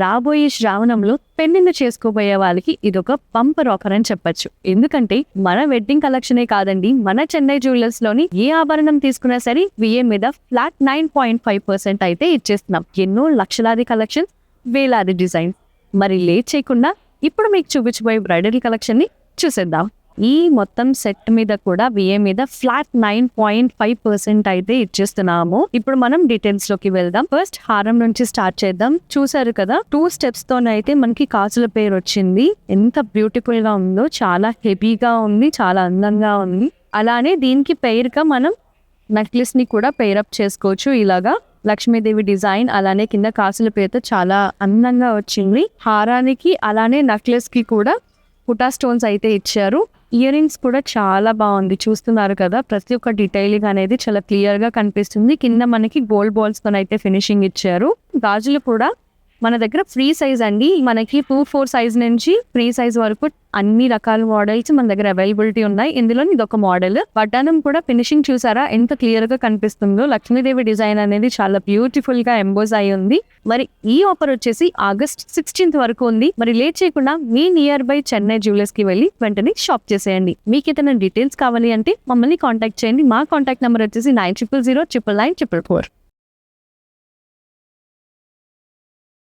రాబోయే శ్రావణంలో పెళ్లిళ్ళు చేసుకోబోయే వాళ్ళకి ఇదొక బంపర్ ఆఫర్ అని చెప్పొచ్చు. ఎందుకంటే మన వెడ్డింగ్ కలెక్షనే కాదండి, మన చెన్నై జ్యువెలర్స్ లోని ఏ ఆభరణం తీసుకున్నా సరే విఏ మీద ఫ్లాట్ 9.5% అయితే ఇచ్చేస్తున్నాం. ఎన్నో లక్షలాది కలెక్షన్, వేలాది డిజైన్. మరి లేట్ చేయకుండా ఇప్పుడు మీకు చూపించబోయే బ్రైడల్ కలెక్షన్ ని చూసేద్దాం. ఈ మొత్తం సెట్ మీద కూడా విఏ మీద ఫ్లాట్ 9.5% అయితే ఇచ్చేస్తున్నాము. ఇప్పుడు మనం డీటెయిల్స్ లోకి వెళ్దాం. ఫస్ట్ హారం నుంచి స్టార్ట్ చేద్దాం. చూసారు కదా, 2 స్టెప్స్ తోనైతే మనకి కాసుల పేరు వచ్చింది. ఎంత బ్యూటిఫుల్ గా ఉందో, చాలా హెవీగా ఉంది, చాలా అందంగా ఉంది. అలానే దీనికి పేరుగా మనం నెక్లెస్ ని కూడా పేరప్ చేసుకోవచ్చు. ఇలాగా లక్ష్మీదేవి డిజైన్, అలానే కింద కాసుల పేరుతో చాలా అందంగా వచ్చింది. హారానికి అలానే నెక్లెస్ కి కూడా పుటా స్టోన్స్ అయితే ఇచ్చారు. ఇయర్ రింగ్స్ కూడా చాలా బాగుంది, చూస్తున్నారు కదా. ప్రతి ఒక్క డీటెయిలింగ్ అనేది చాలా క్లియర్ గా కనిపిస్తుంది. కింద మనకి గోల్డ్ బాల్స్ తో అయితే ఫినిషింగ్ ఇచ్చారు. గాజులు కూడా మన దగ్గర ఫ్రీ సైజ్ అండి, మనకి 2-4 సైజ్ నుంచి ఫ్రీ సైజ్ వరకు అన్ని రకాల మోడల్స్ మన దగ్గర అవైలబిలిటీ ఉన్నాయి. ఇందులో ఇదొక మోడల్. వడ్డానం కూడా ఫినిషింగ్ చూసారా ఎంత క్లియర్ గా కనిపిస్తుందో. లక్ష్మీదేవి డిజైన్ అనేది చాలా బ్యూటిఫుల్ గా ఎంబోజ్ అయి ఉంది. మరి ఈ ఆఫర్ వచ్చేసి ఆగస్ట్ 16th వరకు ఉంది. మరి లేట్ చేయకుండా మీ నియర్ బై చెన్నై జ్యువెలర్స్ కి వెళ్ళి వెంటనే షాప్ చేసేయండి. మీకు ఏదైనా డీటెయిల్స్ కావాలి అంటే మమ్మల్ని కాంటాక్ట్ చేయండి. మా కాంటాక్ట్ నెంబర్ వచ్చేసి 9000099944.